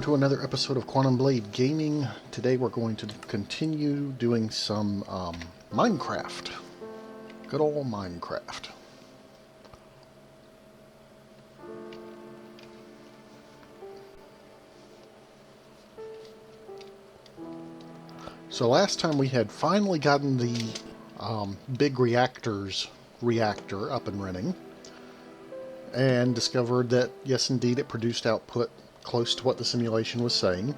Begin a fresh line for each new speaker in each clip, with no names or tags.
To another episode of Quantum Blade Gaming. Today we're going to continue doing some Minecraft. Good old Minecraft. So last time we had finally gotten the big reactor up and running, and discovered that yes indeed it produced output close to what the simulation was saying.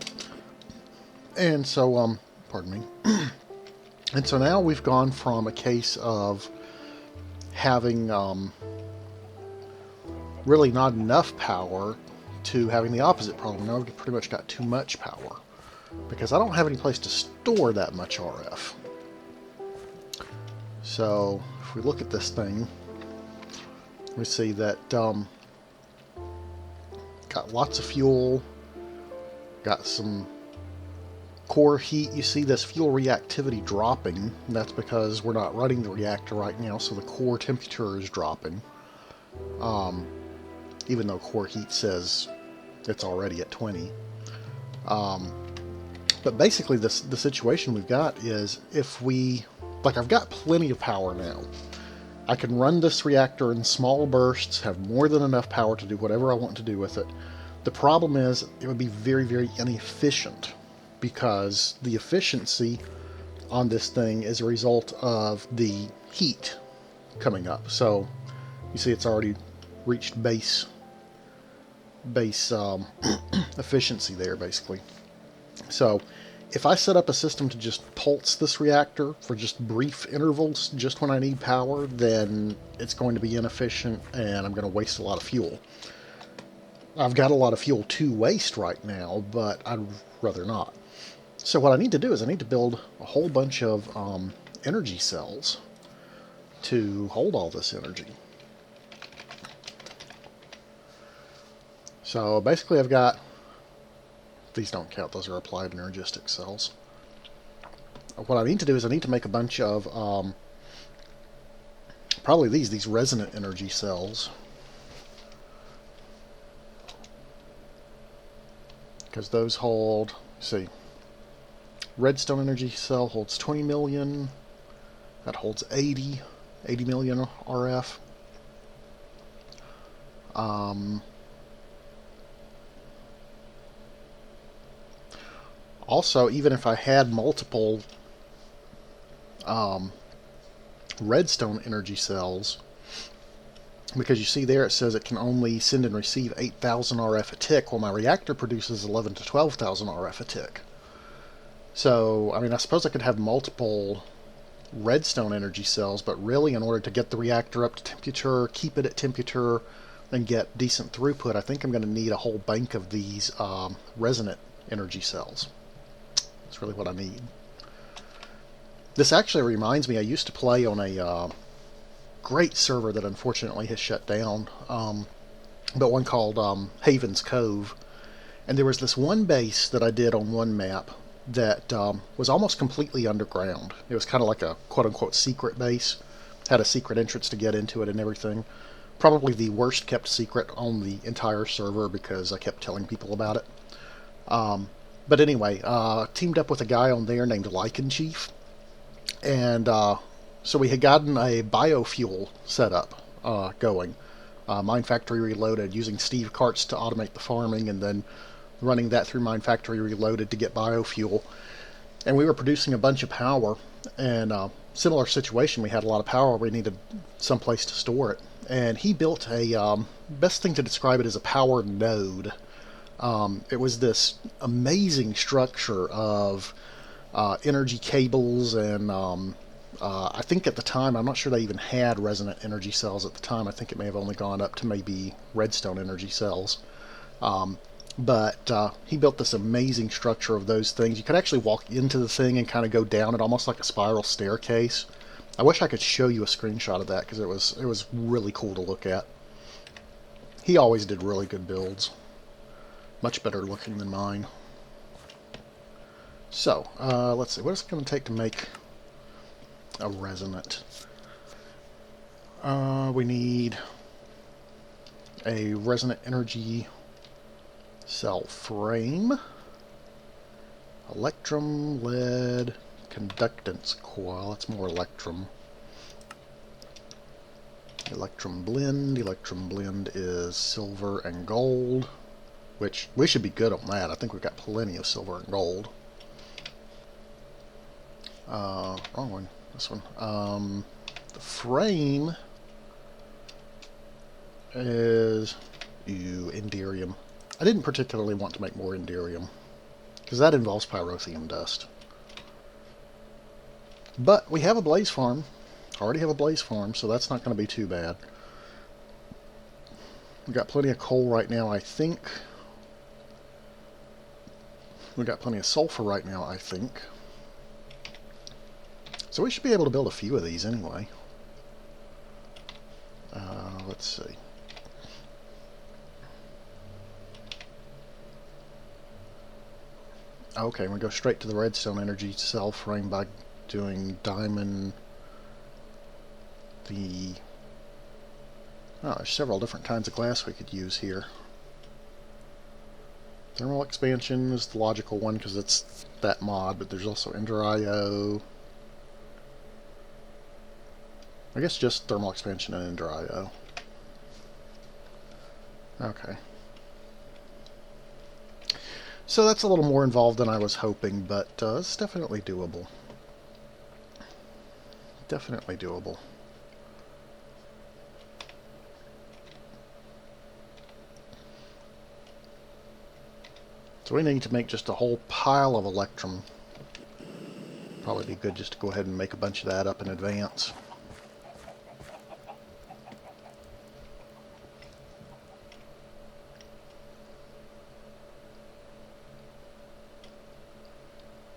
And so pardon me. And so now we've gone from a case of having really not enough power to having the opposite problem. Now we've pretty much got too much power because I don't have any place to store that much RF. So if we look at this thing, we see that got lots of fuel, got some core heat. You see this fuel reactivity dropping. That's because we're not running the reactor right now, so the core temperature is dropping. Even though core heat says it's already at 20. But basically the situation we've got is if we... I've got plenty of power now. I can run this reactor in small bursts, have more than enough power to do whatever I want to do with it. The problem is it would be very, very inefficient because the efficiency on this thing is a result of the heat coming up. So you see it's already reached base efficiency there, basically. So if I set up a system to just pulse this reactor for just brief intervals, just when I need power, then it's going to be inefficient and I'm going to waste a lot of fuel. I've got a lot of fuel to waste right now, but I'd rather not. So what I need to do is I need to build a whole bunch of energy cells to hold all this energy. So basically I've got... These don't count, those are applied energistic cells. What I need to do is I need to make a bunch of probably these resonant energy cells. Because those hold, see, redstone energy cell holds 20 million. That holds 80 million RF. Also, even if I had multiple redstone energy cells, because you see there it says it can only send and receive 8,000 RF a tick, while my reactor produces 11 to 12,000 RF a tick. So, I mean, I suppose I could have multiple redstone energy cells, but really in order to get the reactor up to temperature, keep it at temperature, and get decent throughput, I think I'm going to need a whole bank of these resonant energy cells. That's really what I need. This actually reminds me, I used to play on a great server that unfortunately has shut down, but one called Haven's Cove. And there was this one base that I did on one map that was almost completely underground. It was kind of like a quote-unquote secret base. Had a secret entrance to get into it and everything. Probably the worst kept secret on the entire server because I kept telling people about it. But anyway, teamed up with a guy on there named Lycan Chief. And so we had gotten a biofuel setup going. Mine Factory Reloaded, using Steve Carts to automate the farming, and then running that through Mine Factory Reloaded to get biofuel. And we were producing a bunch of power, and similar situation, we had a lot of power, we needed some place to store it. And he built a, best thing to describe it as a power node. It was this amazing structure of energy cables, and I think at the time, I'm not sure they even had resonant energy cells at the time. I think it may have only gone up to maybe redstone energy cells. But he built this amazing structure of those things. You could actually walk into the thing and kind of go down it almost like a spiral staircase. I wish I could show you a screenshot of that because it was really cool to look at. He always did really good builds. Much better looking than mine. So, let's see. What is it going to take to make a resonant? We need a resonant energy Cell frame. Electrum, lead, conductance coil. That's more electrum. Electrum blend. Electrum blend is silver and gold, which we should be good on that. I think we've got plenty of silver and gold. Wrong one. This one. The frame is Inderium. I didn't particularly want to make more Inderium because that involves pyrotheum dust. But we have a blaze farm. Already have a blaze farm, so that's not going to be too bad. We've got plenty of coal right now, I think. We've got plenty of sulfur right now, I think. So we should be able to build a few of these anyway. Let's see. Okay, we go straight to the redstone energy cell frame by doing diamond. There's several different kinds of glass we could use here. Thermal expansion is the logical one because it's that mod, but there's also Ender IO. I guess just thermal expansion and Ender IO. Okay. So that's a little more involved than I was hoping, but it's definitely doable. Definitely doable. So we need to make just a whole pile of electrum. Probably be good just to go ahead and make a bunch of that up in advance.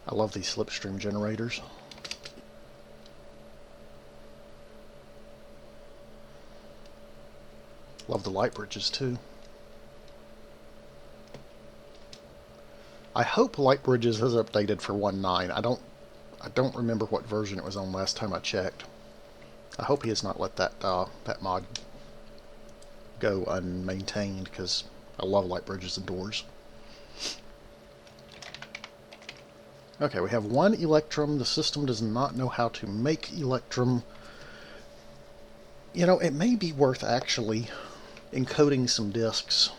I love these slipstream generators. Love the light bridges too. I hope Light Bridges has updated for 1.9. I don't remember what version it was on last time I checked. I hope he has not let that that mod go unmaintained because I love Light Bridges and doors. Okay, we have one Electrum. The system does not know how to make Electrum. You know, it may be worth actually encoding some disks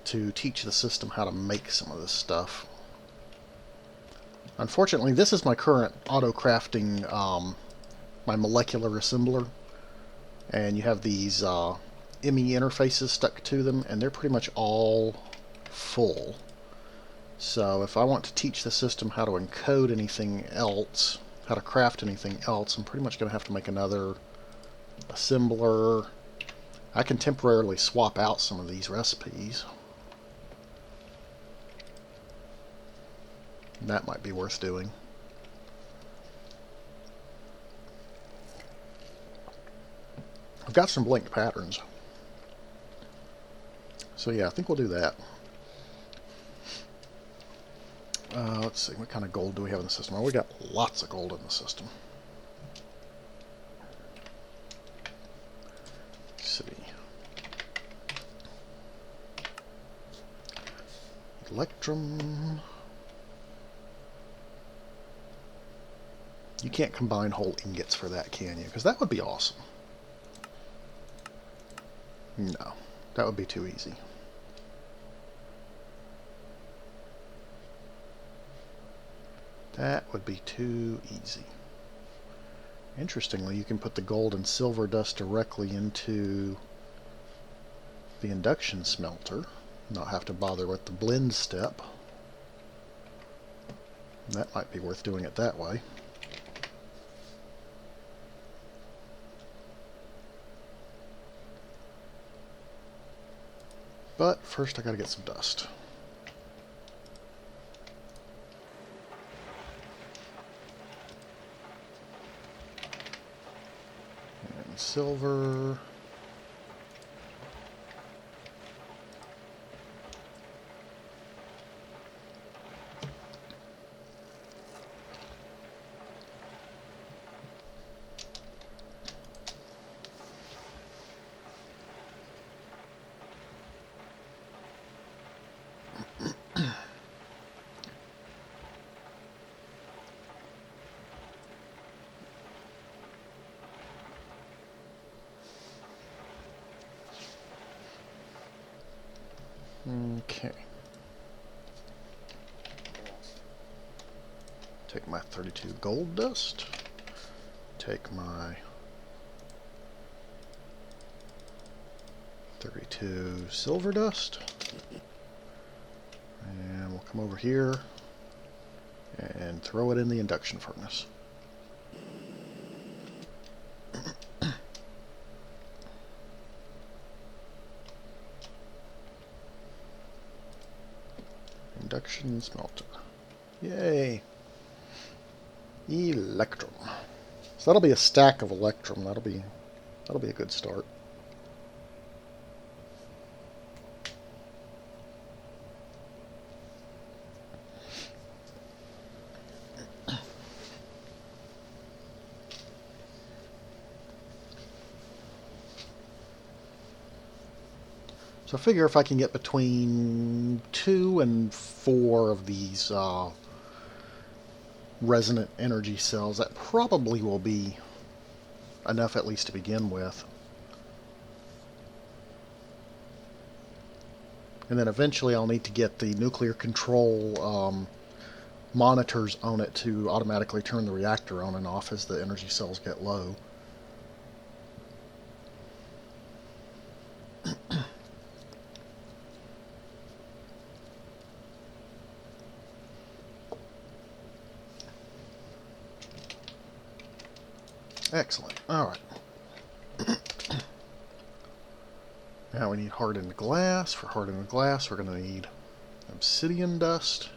to teach the system how to make some of this stuff. Unfortunately, this is my current auto-crafting, my molecular assembler, and you have these ME interfaces stuck to them, and they're pretty much all full. So if I want to teach the system how to encode anything else, how to craft anything else, I'm pretty much going to have to make another assembler. I can temporarily swap out some of these recipes. That might be worth doing. I've got some blinked patterns. So yeah, I think we'll do that. Let's see, what kind of gold do we have in the system? Well, we got lots of gold in the system. Let's see. Electrum. You can't combine whole ingots for that, can you? Because that would be awesome. No, that would be too easy. That would be too easy. Interestingly, you can put the gold and silver dust directly into the induction smelter, not have to bother with the blend step. That might be worth doing it that way. But first I gotta get some dust. And silver. Take my 32 gold dust. Take my 32 silver dust. And we'll come over here and throw it in the induction furnace. Induction smelter. Yay! Electrum. So that'll be a stack of electrum. That'll be a good start. So I figure if I can get between 2 and 4 of these resonant energy cells, that probably will be enough at least to begin with. And then eventually I'll need to get the nuclear control monitors on it to automatically turn the reactor on and off as the energy cells get low. Excellent. Alright. Now we need hardened glass. For hardened glass, we're going to need obsidian dust.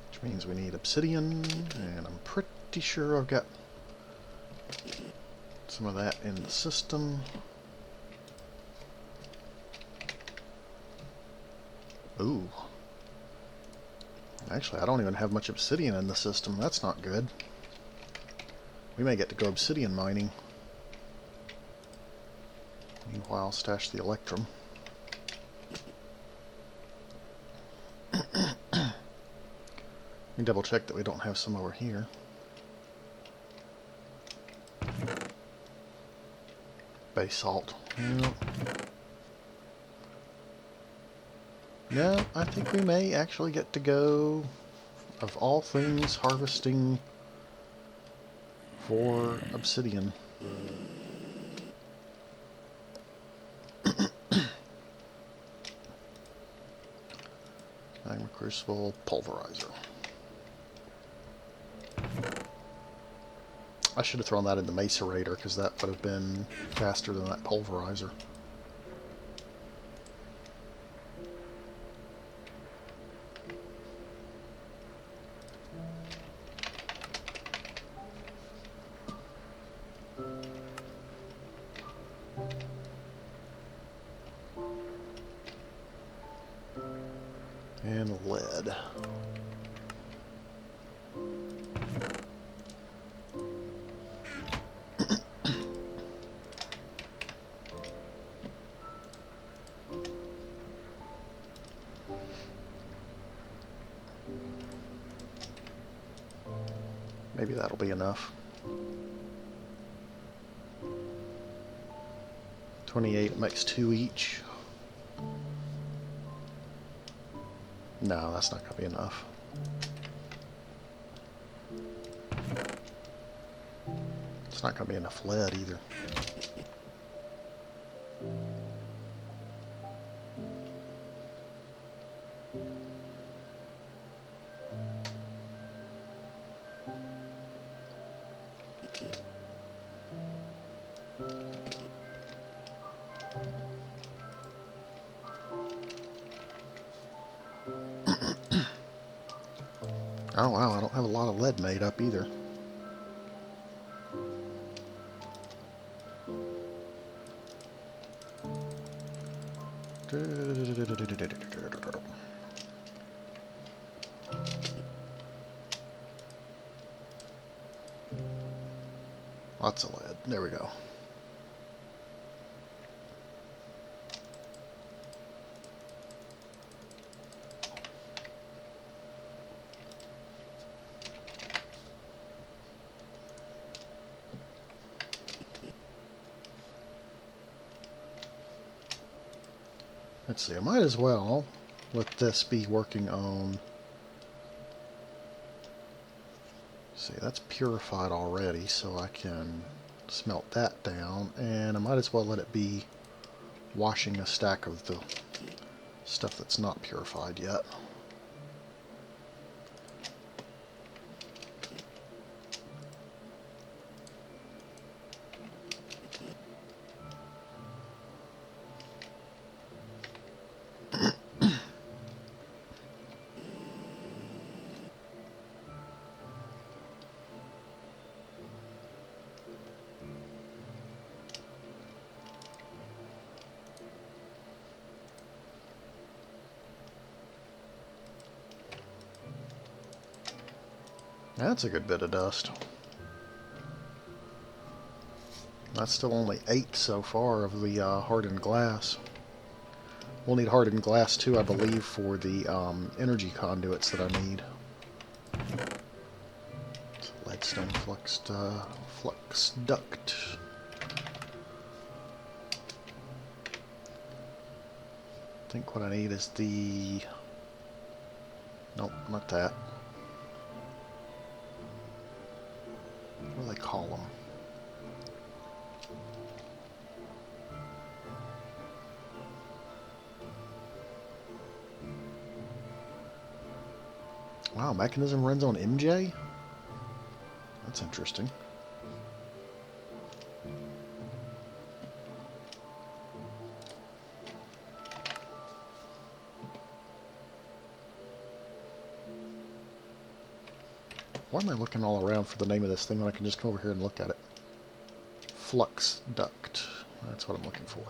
Which means we need obsidian, and I'm pretty sure I've got some of that in the system. Ooh. Actually, I don't even have much obsidian in the system. That's not good. We may get to go obsidian mining. Meanwhile, stash the electrum. Let me double check that we don't have some over here. Basalt. Yep. No, I think we may actually get to go, of all things, harvesting for obsidian. Magma Crucible Pulverizer. I should have thrown that in the Macerator, because that would have been faster than that Pulverizer. And lead. Maybe that'll be enough. 28 makes 2 each. No, that's not going to be enough. It's not going to be enough lead either. Oh wow, I don't have a lot of lead made up either. Lots of lead. There we go. Let's see, I might as well let this be working on See, that's purified already, so I can smelt that down, and I might as well let it be washing a stack of the stuff that's not purified yet. That's a good bit of dust. That's still only 8 so far of the hardened glass. We'll need hardened glass too, I believe, for the energy conduits that I need. So leadstone flux duct. I think what I need is the... Nope, not that. What do they call them? Wow, mechanism runs on MJ? That's interesting. Why am I looking all around for the name of this thing when I can just come over here and look at it? Flux duct. That's what I'm looking for.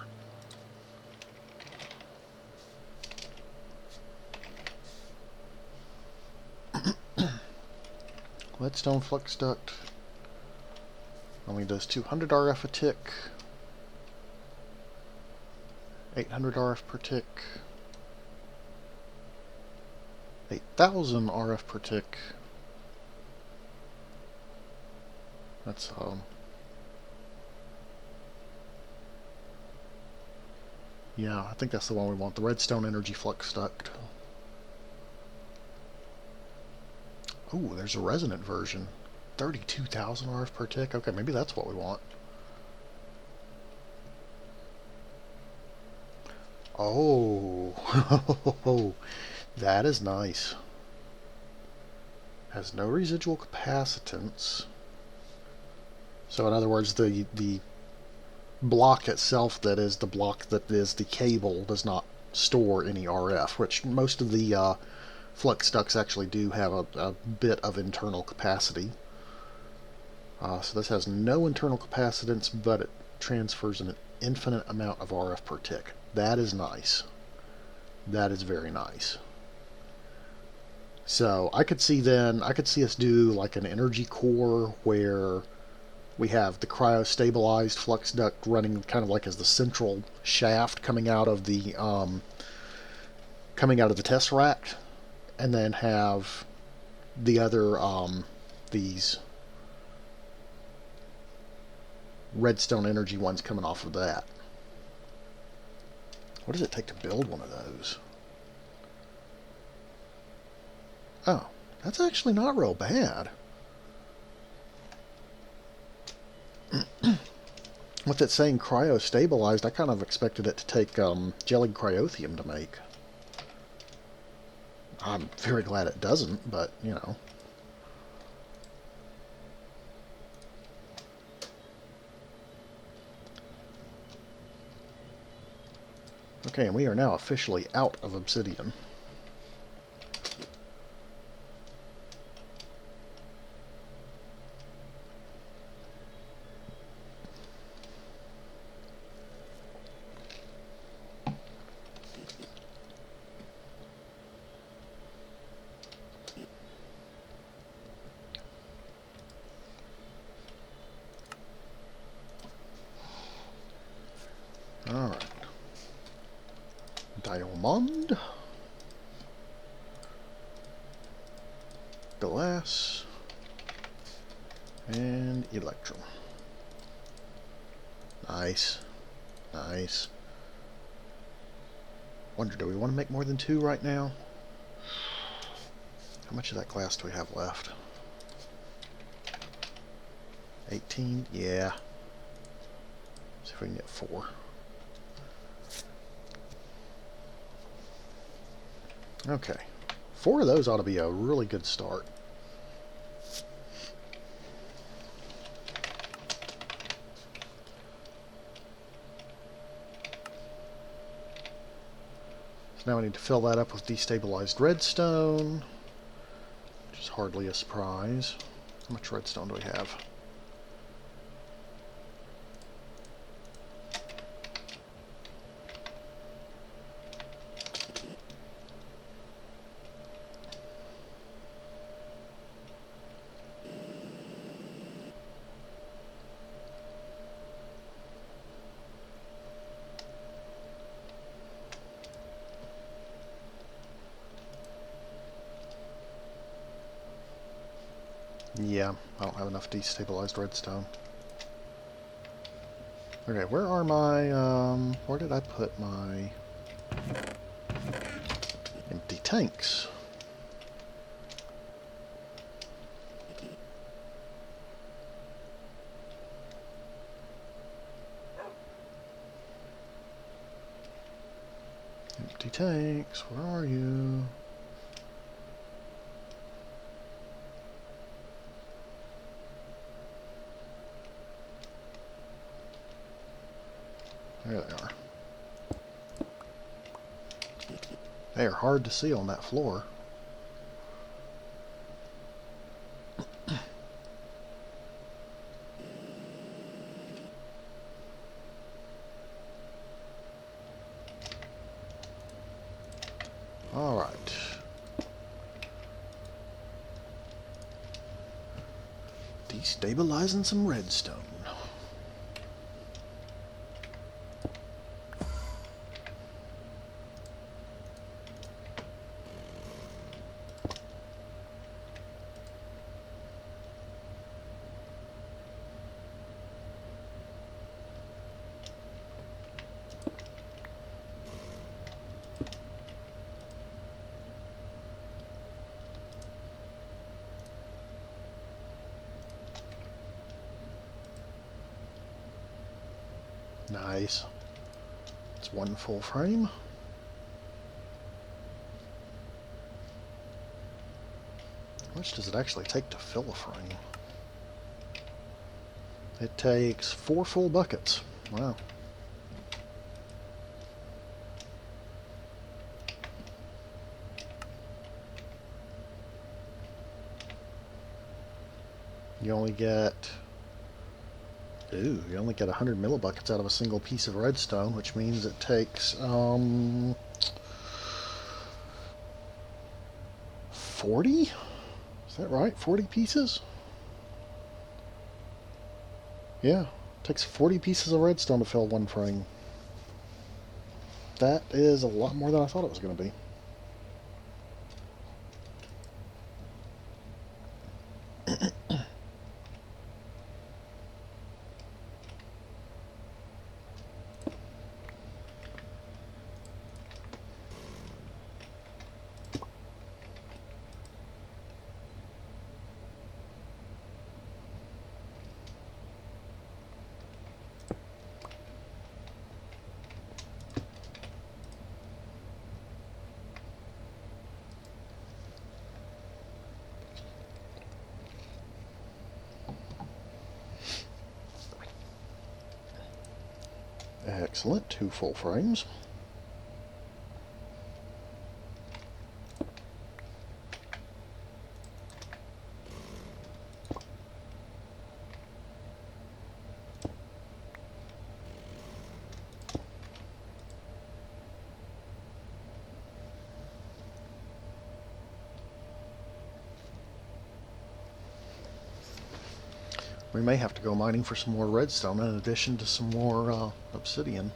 Leadstone flux duct. Only does 200 RF a tick. 800 RF per tick. 8,000 RF per tick. That's yeah, I think that's the one we want, the Redstone Energy Flux Duct. Ooh, there's a resonant version. 32,000 RF per tick. Okay, maybe that's what we want. Oh, that is nice. Has no residual capacitance. So in other words, the block itself, that is the block that is the cable, does not store any RF, which most of the flux ducts actually do have a bit of internal capacity. So this has no internal capacitance, but it transfers an infinite amount of RF per tick. That is nice. That is very nice. So I could see us do like an energy core where we have the cryo-stabilized flux duct running kind of like as the central shaft coming out of the Tesseract, and then have the other these Redstone Energy ones coming off of that. What does it take to build one of those? Oh, that's actually not real bad. With it saying cryo-stabilized, I kind of expected it to take jellied cryothium to make. I'm very glad it doesn't, but, you know. Okay, and we are now officially out of obsidian. Alright. Diamond. Glass. And electrum. Nice. Nice. Wonder, do we want to make more than 2 right now? How much of that glass do we have left? 18, yeah. See if we can get 4. Okay. 4 of those ought to be a really good start. So now we need to fill that up with destabilized redstone, which is hardly a surprise. How much redstone do we have? Yeah, I don't have enough destabilized redstone. Okay, where are my, where did I put my empty tanks? Empty tanks, where are you? There they are. They are hard to see on that floor. All right. Destabilizing some redstone. Nice. It's one full frame. How much does it actually take to fill a frame? It takes 4 full buckets. Wow. You only get... Ooh, you only get 100 millibuckets out of a single piece of redstone, which means it takes, 40? Is that right? 40 pieces? Yeah, it takes 40 pieces of redstone to fill one frame. That is a lot more than I thought it was going to be. Excellent, 2 full frames. We may have to go mining for some more redstone in addition to some more obsidian.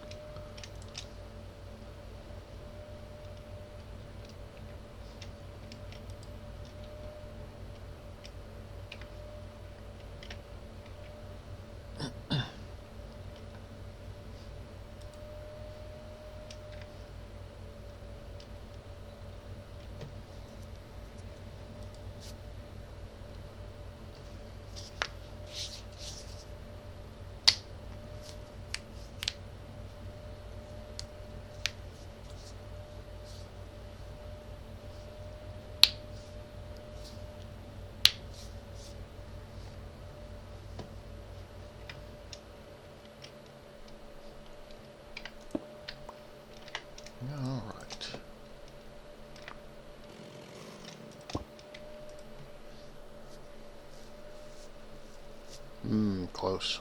Close.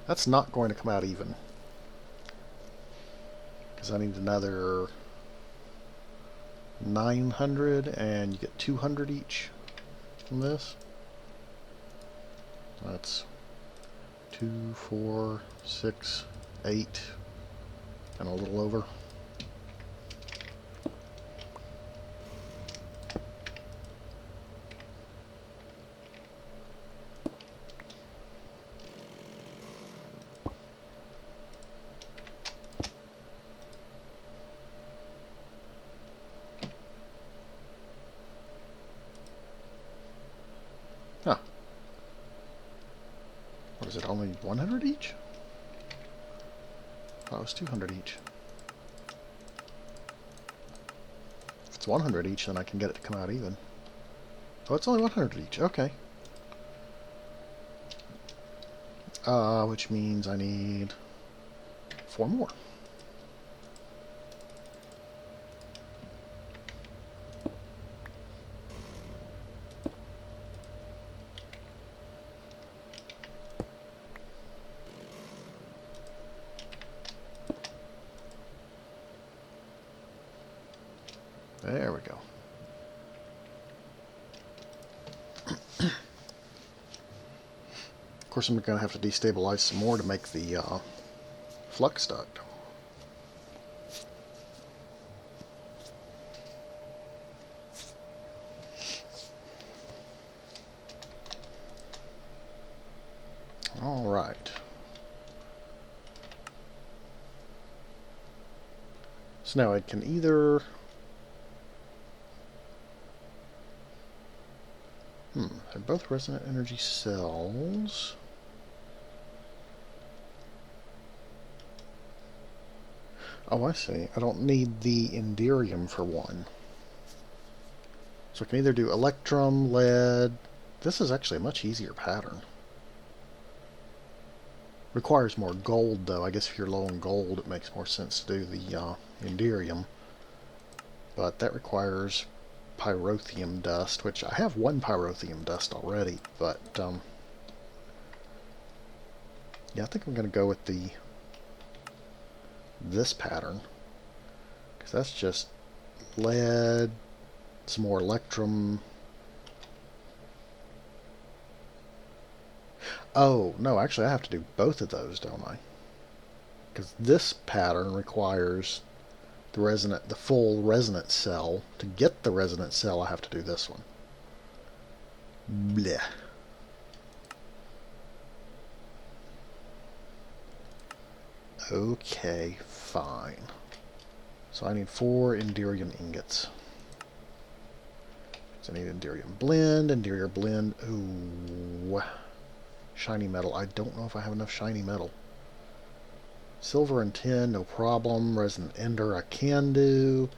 That's not going to come out even. Because I need another 900, and you get 200 each from this. That's 2, 4, 6, 8, and a little over. Huh. What is it, only 100 each? Oh, it was 200 each. If it's 100 each, then I can get it to come out even. Oh, it's only 100 each. Okay. Which means I need 4 more. There we go. Of course, I'm going to have to destabilize some more to make the flux duct. All right. So now I can either... they're both resonant energy cells. Oh, I see. I don't need the Enderium for one. So I can either do Electrum, Lead... This is actually a much easier pattern. Requires more gold, though. I guess if you're low on gold, it makes more sense to do the Enderium. But that requires pyrotheum dust, which I have one pyrotheum dust already, but yeah, I think I'm going to go with this pattern, because that's just lead, some more electrum. Oh, no, actually I have to do both of those, don't I? Because this pattern requires the full resonant cell. To get the resonant cell, I have to do this one. Blech. Okay, fine. So I need 4 Enderium ingots. So I need Enderium blend. Ooh. Shiny metal. I don't know if I have enough shiny metal. Silver and tin, no problem. Resonant ender, I can do.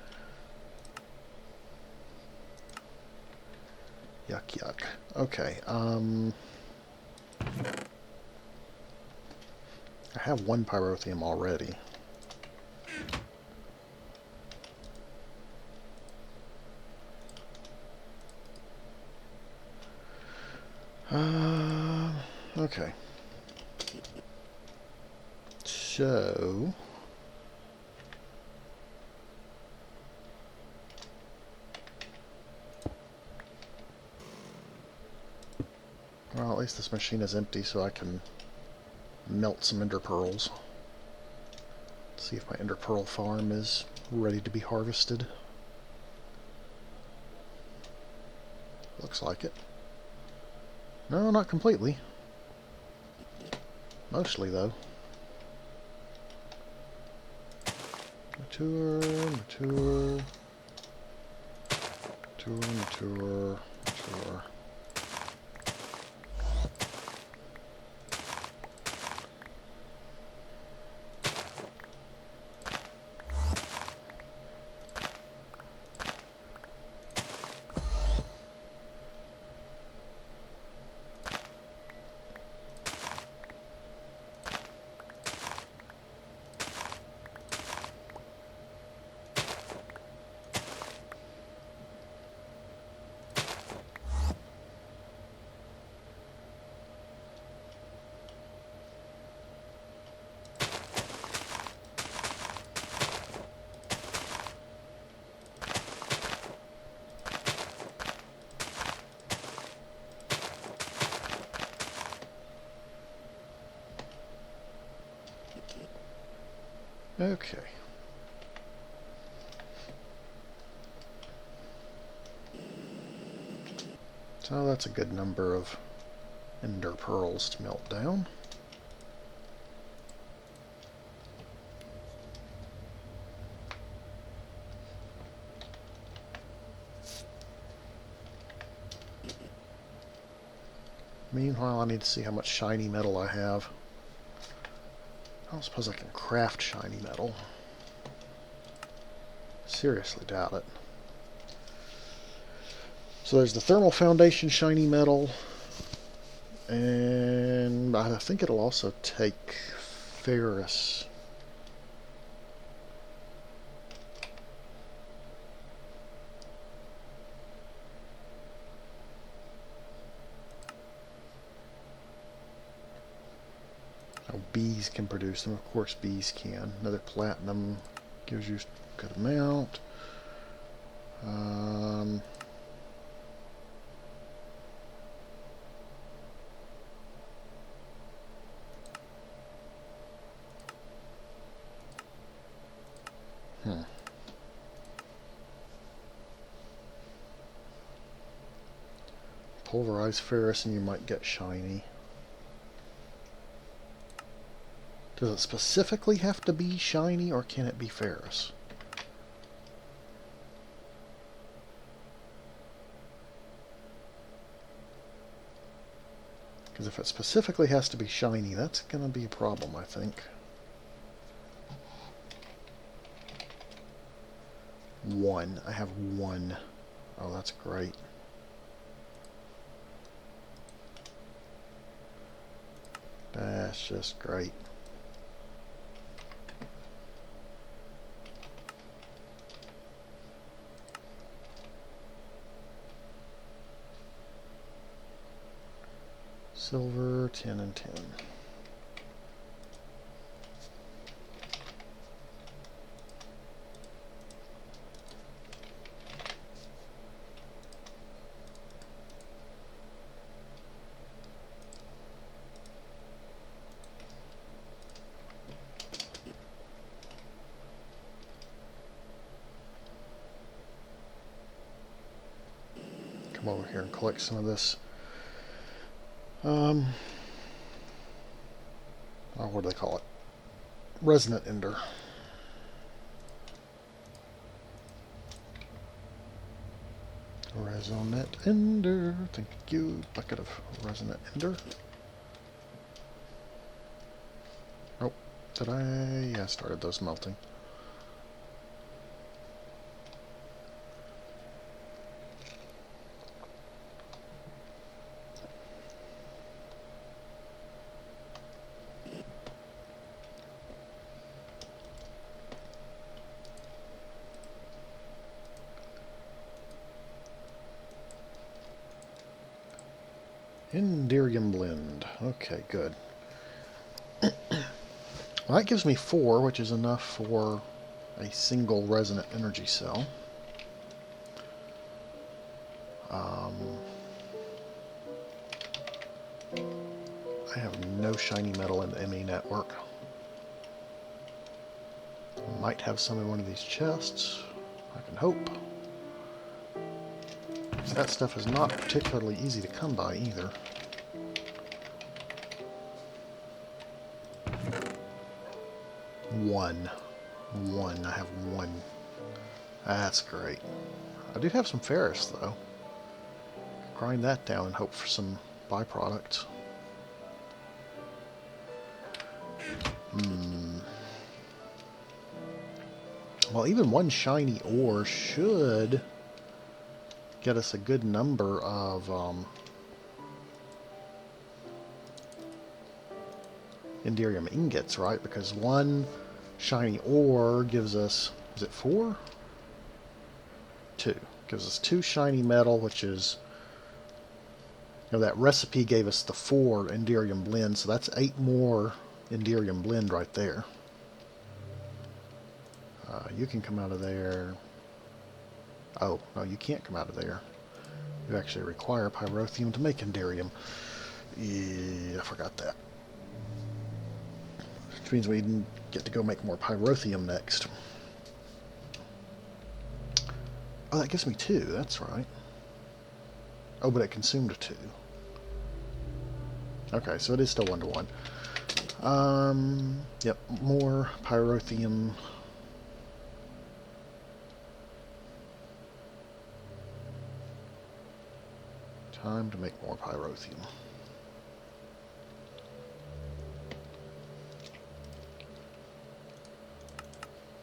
Yuck, yuck. Okay, I have one pyrotheum already. Okay. So... well, at least this machine is empty, so I can melt some ender pearls. See if my ender pearl farm is ready to be harvested. Looks like it. No, not completely. Mostly, though. Mature, mature, mature, mature, mature. Okay. So that's a good number of ender pearls to melt down. Meanwhile, I need to see how much shiny metal I have. I don't suppose I can craft shiny metal. Seriously doubt it. So there's the thermal foundation shiny metal, and I think it'll also take ferrous. Oh, bees can produce them. Of course bees can. Another platinum gives you a good amount. Pulverize ferrous and you might get shiny. Does it specifically have to be shiny, or can it be ferrous? Because if it specifically has to be shiny, that's going to be a problem, I think. One. I have one. Oh, that's great. That's just great. Silver, 10 and 10. Come over here and collect some of this. Oh, what do they call it? Resonant ender. Resonant ender. Thank you. Bucket of resonant ender. Oh, did I? Yeah, I started those melting. Enderium blend. Okay, good. Well, that gives me 4, which is enough for a single resonant energy cell. I have no shiny metal in the ME network. Might have some in one of these chests. I can hope. That stuff is not particularly easy to come by either. One. I have one. That's great. I do have some ferrous though. Grind that down and hope for some byproducts. Well, even one shiny ore should get us a good number of Enderium ingots, right? Because one shiny ore gives us, is it 4? 2. Gives us 2 shiny metal, which is, you know, that recipe gave us the 4 Enderium blend, so that's 8 more Enderium blend right there. You can come out of there. Oh, no, you can't come out of there. You actually require pyrotheum to make Enderium. Yeah, I forgot that. means we get to go make more pyrotheum next. Oh, that gives me 2, that's right. Oh, but it consumed 2. Okay, so it is still 1 to 1. Yep, more pyrotheum. Time to make more pyrotheum.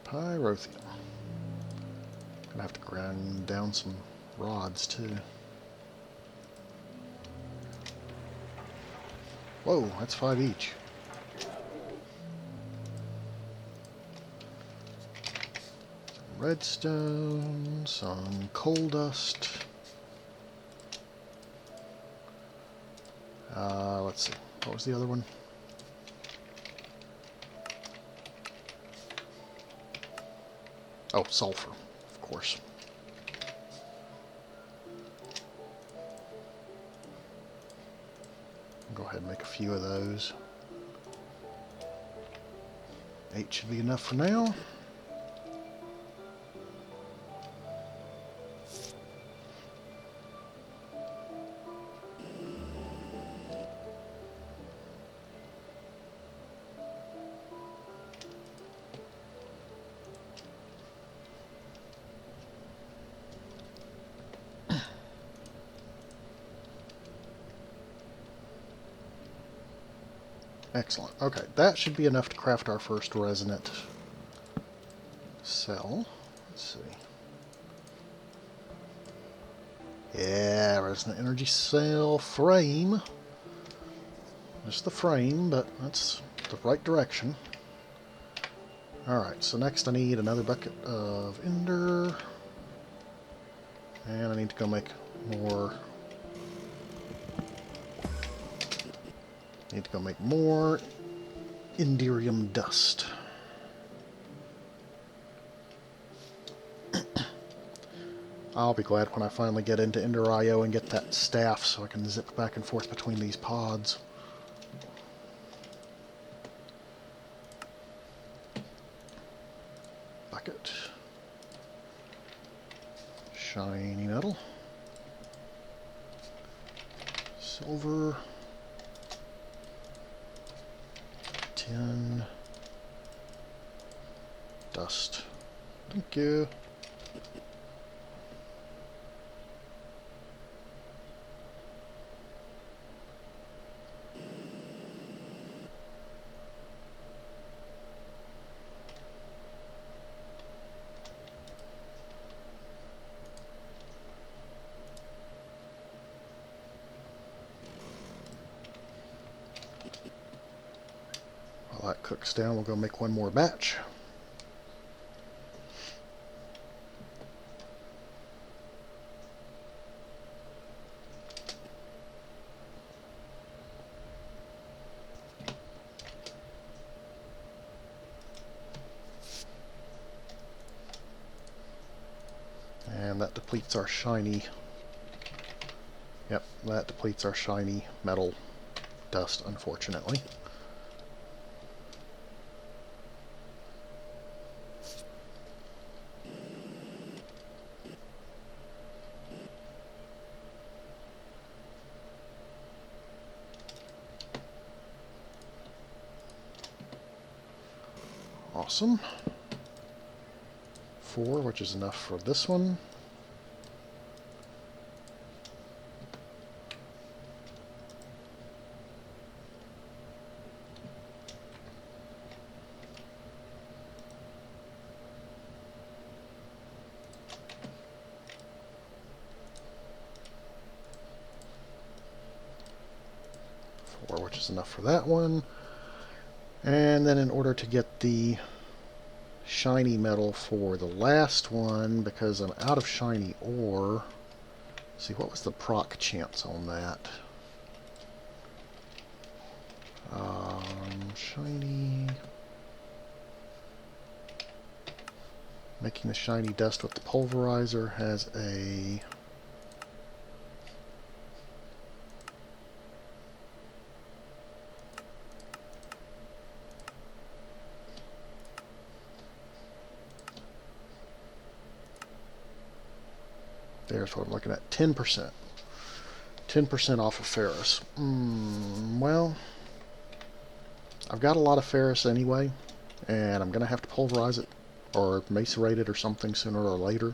Pyrotheum. Gonna have to grind down some rods too. Whoa, that's 5 each. Some redstone, some coal dust. Let's see. What was the other one? Oh, sulfur, of course. Go ahead and make a few of those. 8 should be enough for now. Excellent. Okay, that should be enough to craft our first resonant cell. Let's see. Yeah, resonant energy cell frame. Just the frame, but that's the right direction. Alright, so next I need another bucket of ender. And I need to go make more. Need to go make more Enderium dust. I'll be glad when I finally get into Ender.io and get that staff so I can zip back and forth between these pods. Bucket. Shiny metal. Silver. Tin. Dust. Thank you. While that cooks down, we'll go make one more batch. And that depletes our shiny... Yep, that depletes our shiny metal dust, unfortunately. Awesome. 4, which is enough for this one. Which is enough for that one. And then in order to get the shiny metal for the last one, because I'm out of shiny ore, see, what was the proc chance on that? Shiny. Making the shiny dust with the pulverizer has a... There's what I'm looking at. 10%. 10% off of ferrous. Well, I've got a lot of ferrous anyway, and I'm going to have to pulverize it or macerate it or something sooner or later.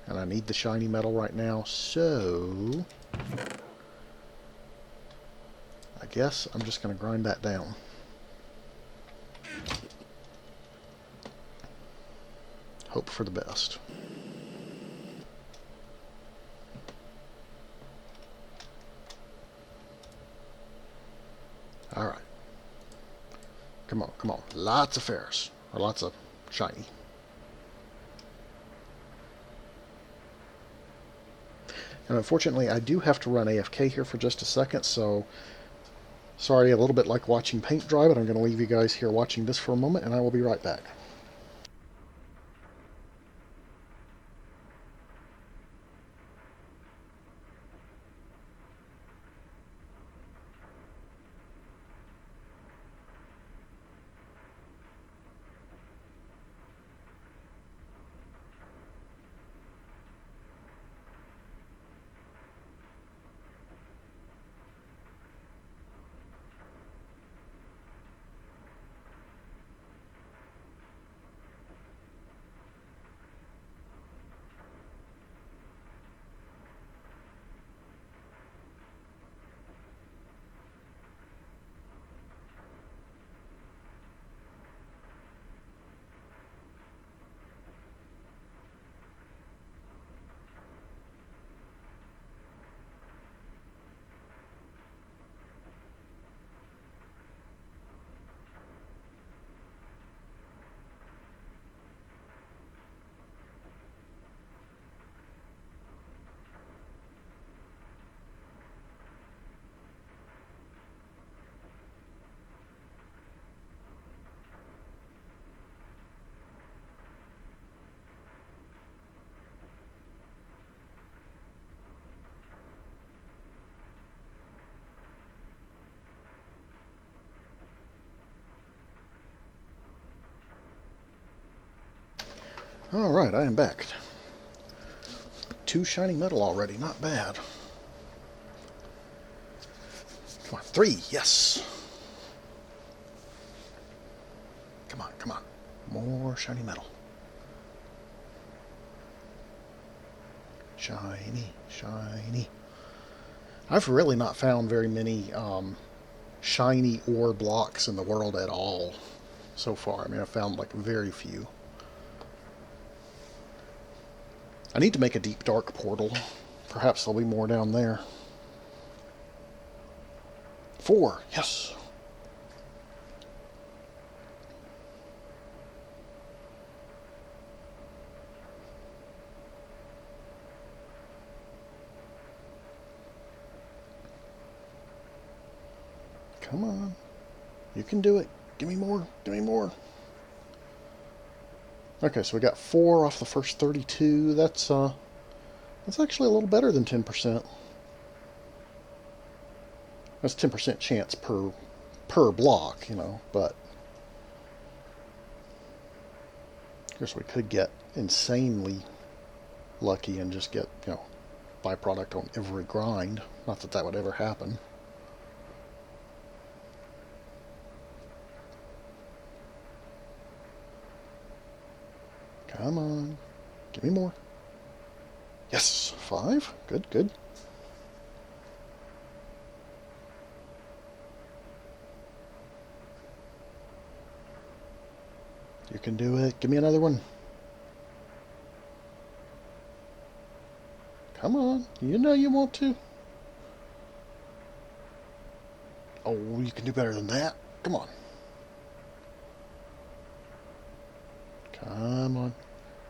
And I need the shiny metal right now, so I guess I'm just going to grind that down. Hope for the best. Alright. Come on, come on. Lots of ferrous. Or lots of shiny. And unfortunately, I do have to run AFK here for just a second, so sorry, a little bit like watching paint dry, but I'm going to leave you guys here watching this for a moment, and I will be right back. Alright, I am back. 2 shiny metal already, not bad. Come on, 3, yes! Come on, come on. More shiny metal. Shiny, shiny. I've really not found very many shiny ore blocks in the world at all so far. I mean, I've found like very few. I need to make a deep dark portal. Perhaps there'll be more down there. 4, yes! Come on. You can do it. Give me more. Give me more. Okay, so we got 4 off the first 32. That's actually a little better than 10%. That's 10% chance per block, you know, but I guess we could get insanely lucky and just get, you know, byproduct on every grind. Not that that would ever happen. Come on. Give me more. Yes, 5. Good, good. You can do it. Give me another one. Come on. You know you want to. Oh, you can do better than that. Come on. Come on.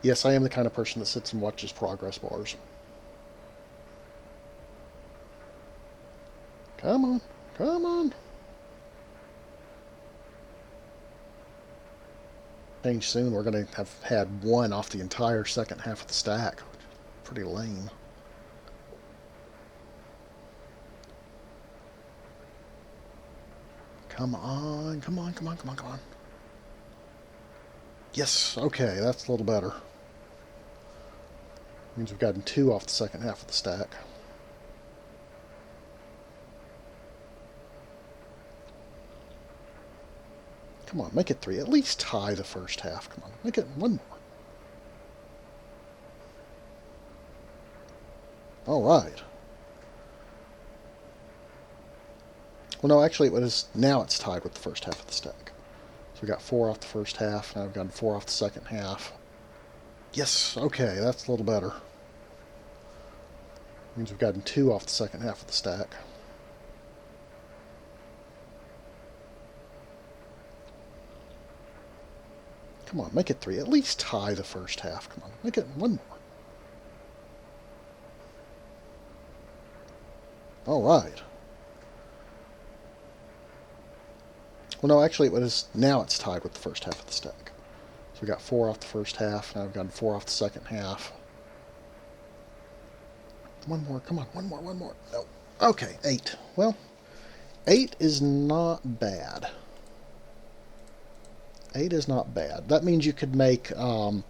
Yes, I am the kind of person that sits and watches progress bars. Come on. Come on. Change soon. We're going to have had 1 off the entire second half of the stack. Pretty lame. Come on. Come on. Come on. Come on. Come on. Yes. Okay. That's a little better. Means we've gotten 2 off the second half of the stack. Come on, make it 3. At least tie the first half. Come on, make it 1 more. All right. Well, no, actually, now it's tied with the first half of the stack. So we got 4 off the first half. Now we've gotten 4 off the second half. Yes, okay, that's a little better. Means we've gotten 2 off the second half of the stack. Come on, make it 3. At least tie the first half. Come on, make it 1 more. All right. Well, no, actually, now it's tied with the first half of the stack. So we got 4 off the first half. Now we've gotten 4 off the second half. 1 more. Come on, 1 more, 1 more. No. Okay, 8. Well, 8 is not bad. 8 is not bad. That means you could make, because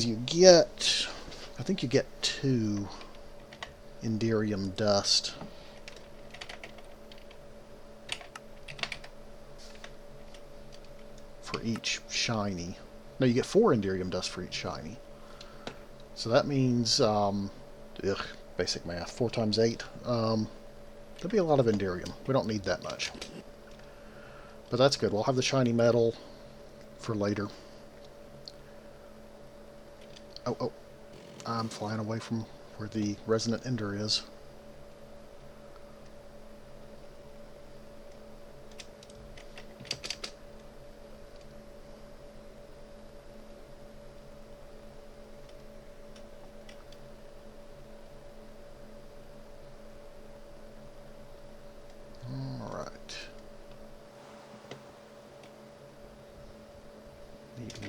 you get, I think you get 2 Enderium dust. For each shiny. No, you get 4 Enderium dust for each shiny. So that means, basic math, 4 times 8. That'd be a lot of Enderium. We don't need that much. But that's good. We'll have the shiny metal for later. Oh, I'm flying away from where the resonant ender is.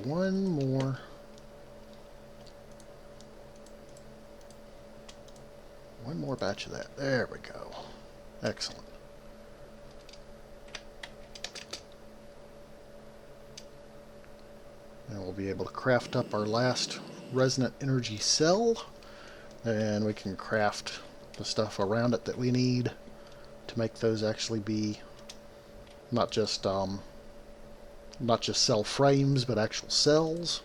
One more. One more batch of that. There we go. Excellent. And we'll be able to craft up our last resonant energy cell. And we can craft the stuff around it that we need to make those actually be not just cell frames, but actual cells.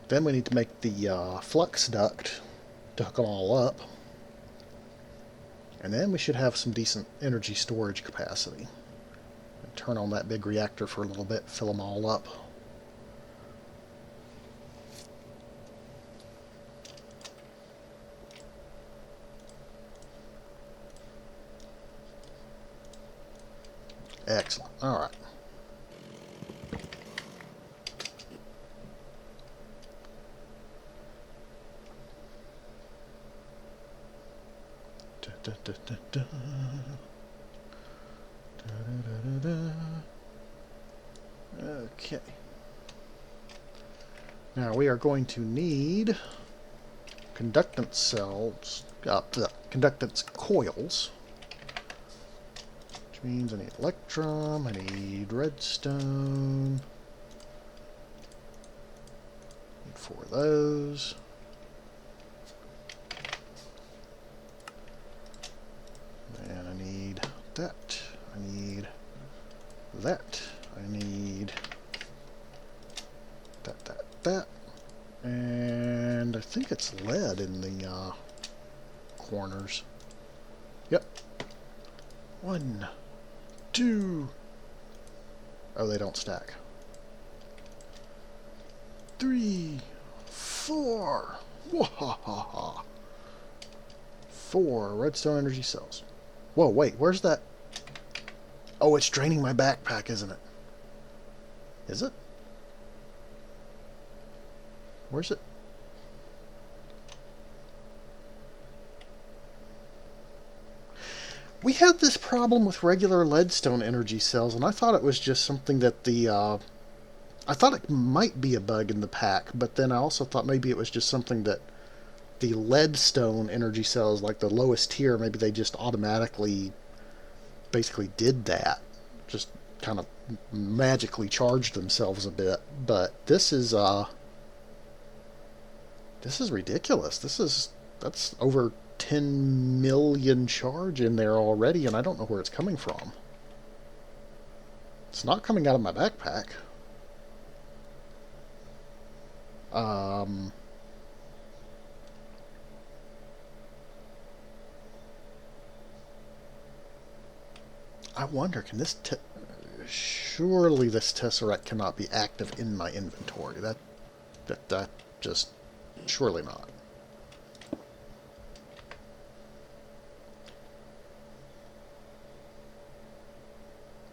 Then we need to make the flux duct to hook them all up. And then we should have some decent energy storage capacity. Turn on that big reactor for a little bit, fill them all up. Excellent. All right. Okay. Now we are going to need conductance cells, conductance coils. Which means I need electrum, I need redstone. Need 4 of those. And I need that. I need that. I need that. And I think it's lead in the corners. Yep. 1, 2. Oh, they don't stack. 3, 4. Wahaha. 4 redstone energy cells. Whoa, wait, where's that? Oh, it's draining my backpack, isn't it? Is it? Where's it? We had this problem with regular leadstone energy cells, and I thought it was just something that I thought it might be a bug in the pack, but then I also thought maybe it was just something that the leadstone energy cells, like the lowest tier, maybe they just automatically basically did that. Just kind of magically charged themselves a bit. But this is ridiculous. That's over 10 million charge in there already, and I don't know where it's coming from. It's not coming out of my backpack. I wonder, can this... Surely this Tesseract cannot be active in my inventory. That just... Surely not.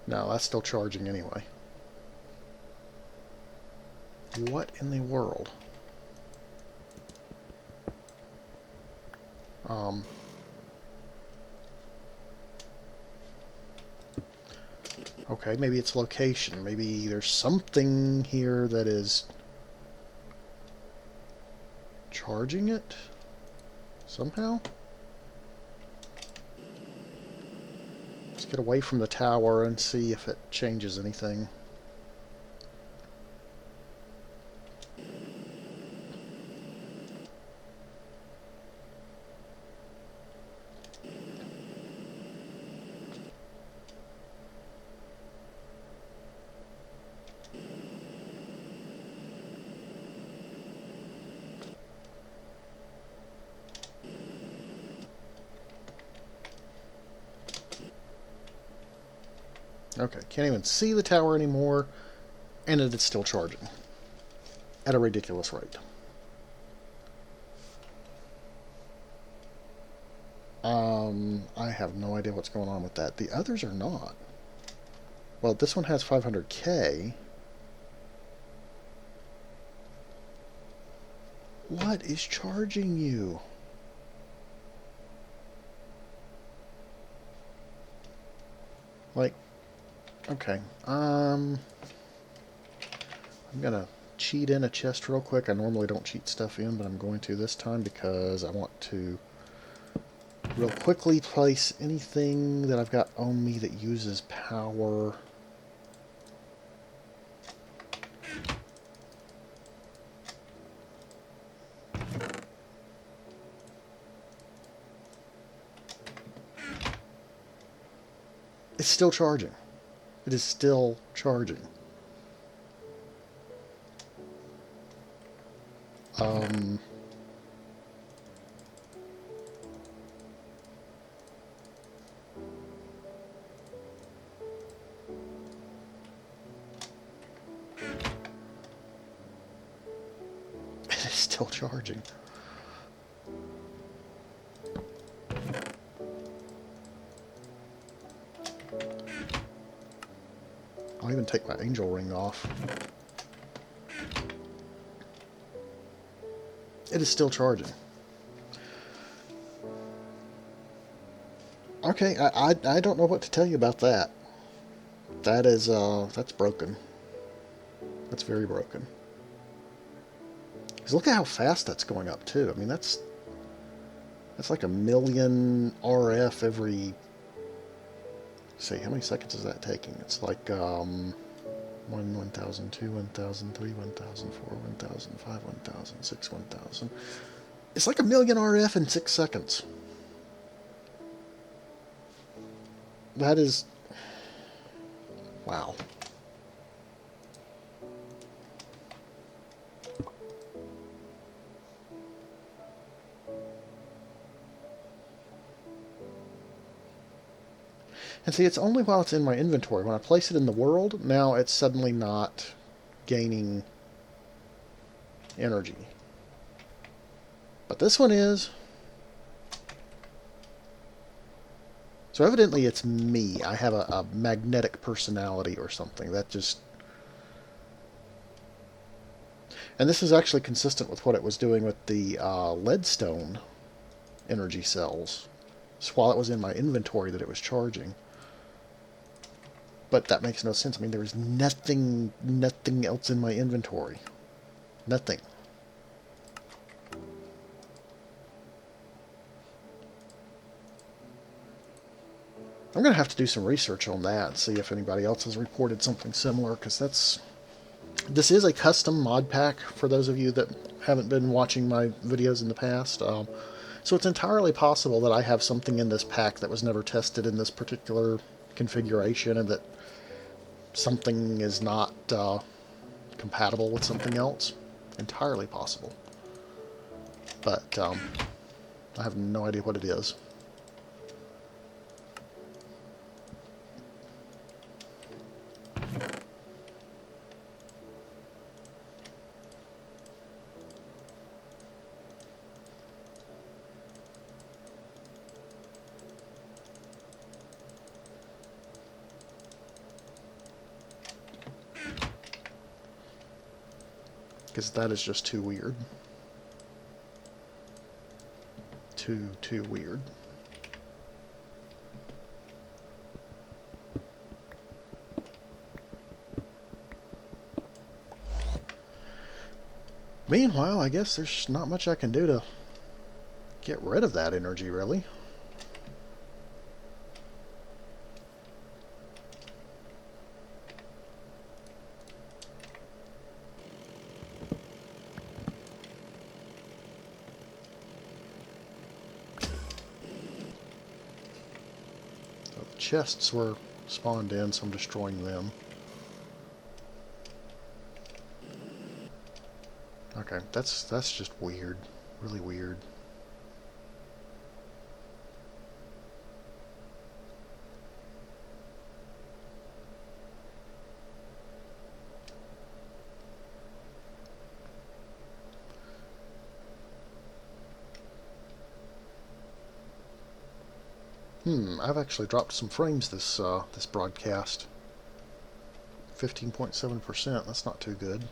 No, that's still charging anyway. What in the world? Okay, maybe it's location. Maybe there's something here that is charging it somehow. Let's get away from the tower and see if it changes anything. Okay, can't even see the tower anymore, and it is still charging at a ridiculous rate. I have no idea what's going on with that. The others are not. Well, this one has 500K. What is charging you? Like, okay, I'm gonna cheat in a chest real quick. I normally don't cheat stuff in, but I'm going to this time because I want to real quickly place anything that I've got on me that uses power. It's still charging. It is still charging. It is still charging. I'll even take my angel ring off. It is still charging. Okay, I don't know what to tell you about that. That is, that's broken. That's very broken. Because look at how fast that's going up, too. I mean, that's like 1 million RF every... Let's see, how many seconds is that taking? It's like, 1, 1,000, 2, 1,000, 3, 1,000, 4, 1,000, 5, 1,000, 6, 1,000. It's like 1 million RF in 6 seconds. That is... Wow. And see, it's only while it's in my inventory. When I place it in the world, now it's suddenly not gaining energy. But this one is. So evidently it's me. I have a magnetic personality or something. That just... And this is actually consistent with what it was doing with the leadstone energy cells. It's while it was in my inventory that it was charging. But that makes no sense. I mean, there is nothing else in my inventory. Nothing. I'm going to have to do some research on that and see if anybody else has reported something similar, because this is a custom mod pack for those of you that haven't been watching my videos in the past. So it's entirely possible that I have something in this pack that was never tested in this particular configuration, and that something is not compatible with something else. Entirely possible. But I have no idea what it is. Because that is just too weird. Too weird. Meanwhile, I guess there's not much I can do to get rid of that energy, really. So the chests were spawned in, so I'm destroying them. Okay, that's just weird. Really weird. I've actually dropped some frames this this broadcast. 15.7%, that's not too good.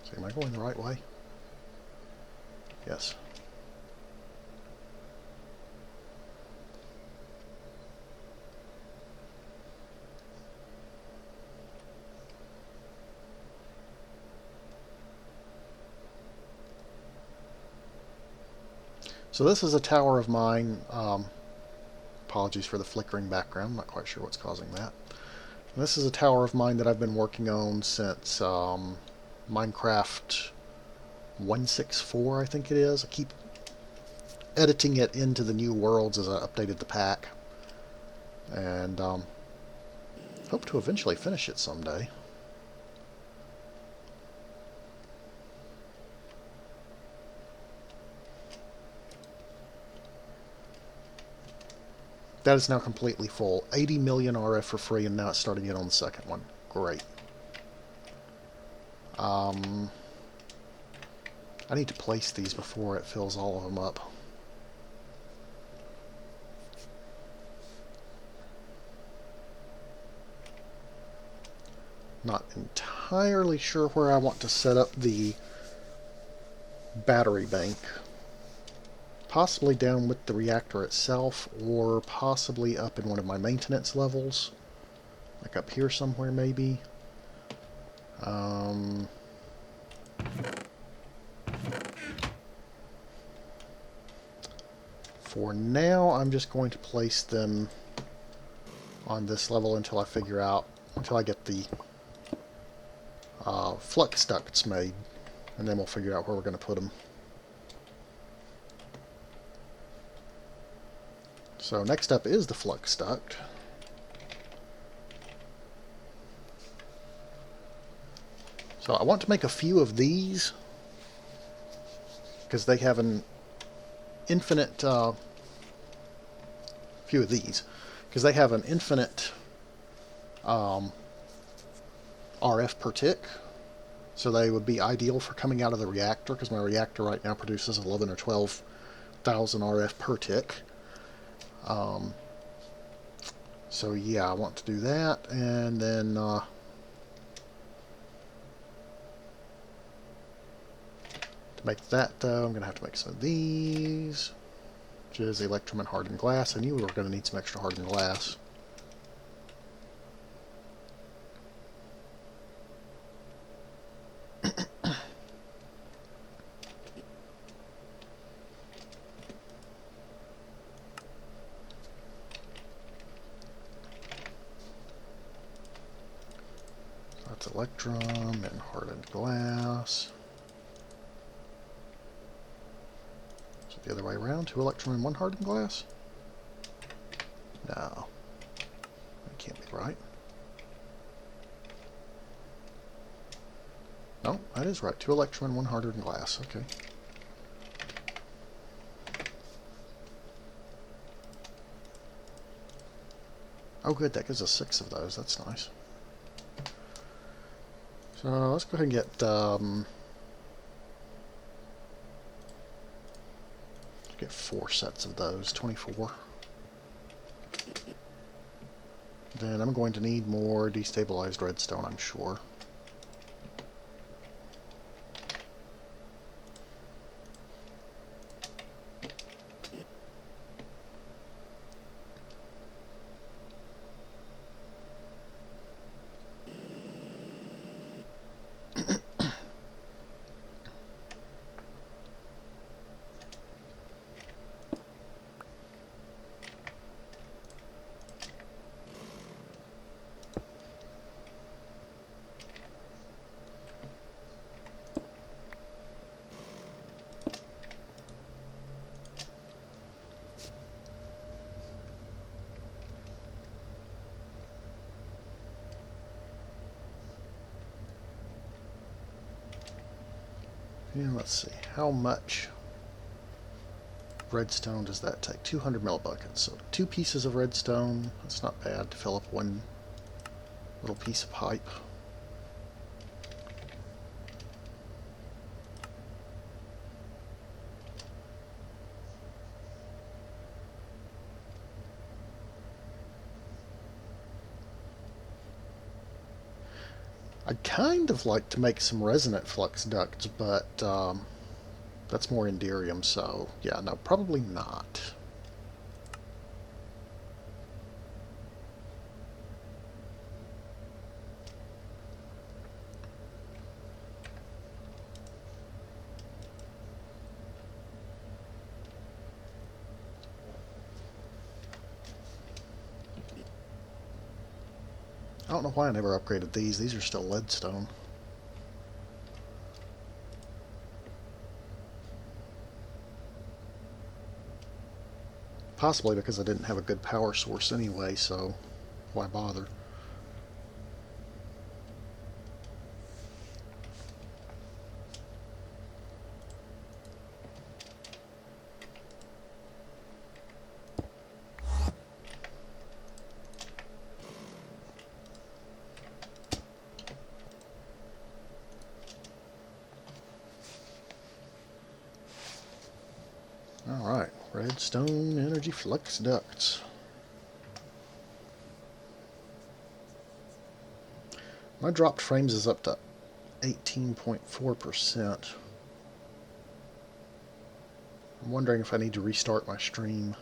So am I going the right way? Yes. So this is a tower of mine. Apologies for the flickering background. I'm not quite sure what's causing that. And this is a tower of mine that I've been working on since Minecraft 1.6.4, I think it is. I keep editing it into the new worlds as I updated the pack. And hope to eventually finish it someday. That is now completely full. 80 million RF for free, and now it's starting it on the second one. Great. I need to place these before it fills all of them up. Not entirely sure where I want to set up the battery bank. Possibly down with the reactor itself, or possibly up in one of my maintenance levels. Like up here somewhere, maybe. For now, I'm just going to place them on this level until I get the flux ducts made, and then we'll figure out where we're going to put them. So next up is the flux duct. So I want to make a few of these because they have an infinite few of these because they have an infinite RF per tick. So they would be ideal for coming out of the reactor, because my reactor right now produces 11 or 12,000 RF per tick. So yeah, I want to do that, and then to make that, I'm going to have to make some of these, which is Electromin hardened glass. I knew we were going to need some extra hardened glass. That's electrum and hardened glass. Is it the other way around? 2 electrum and 1 hardened glass? No. That can't be right. No, that is right. 2 electrum and 1 hardened glass. Okay. Oh good, that gives us 6 of those. That's nice. So let's go ahead and get 4 sets of those, 24. Then I'm going to need more destabilized redstone, I'm sure. And let's see, how much redstone does that take? 200 millibuckets. So 2 pieces of redstone, that's not bad to fill up 1 little piece of pipe. I'd kind of like to make some resonant flux ducts, but that's more Enderium, so yeah, no, probably not. I don't know why I never upgraded these. These are still leadstone. Possibly because I didn't have a good power source anyway, so why bother? Alright, redstone energy flux ducts. My dropped frames is up to 18.4%. I'm wondering if I need to restart my stream.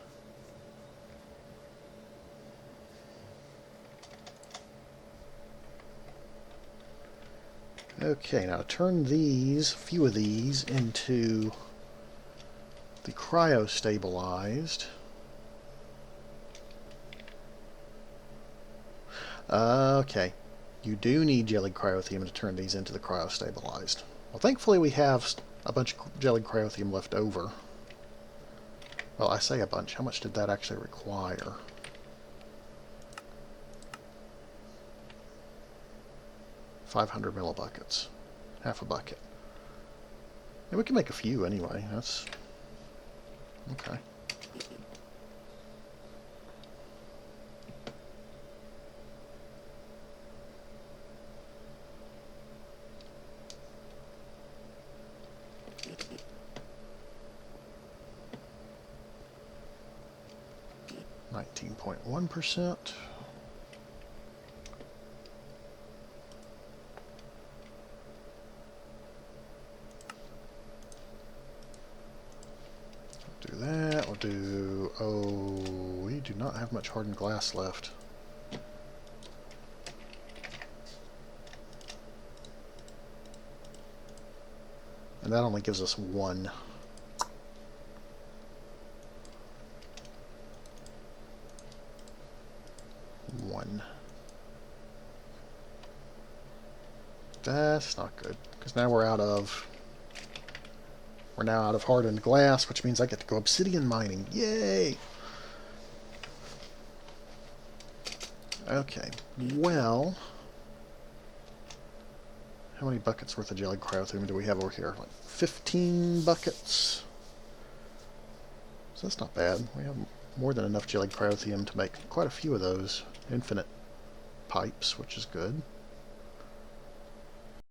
Okay, now to turn these, a few of these, into the cryo-stabilized. Okay, you do need jellied cryotheum to turn these into the cryo-stabilized. Well, thankfully we have a bunch of jellied cryotheum left over. Well, I say a bunch. How much did that actually require? $500 millibuckets. Half a bucket. Yeah, we can make a few anyway. That's... okay. %. Do that. We'll do... oh, we do not have much hardened glass left. And that only gives us 1. That's not good, because now we're now out of hardened glass, which means I get to go obsidian mining. Yay! Okay, well, how many buckets worth of jellied cryothium do we have over here? Like 15 buckets. So that's not bad. We have more than enough jellied cryothium to make quite a few of those infinite pipes, which is good.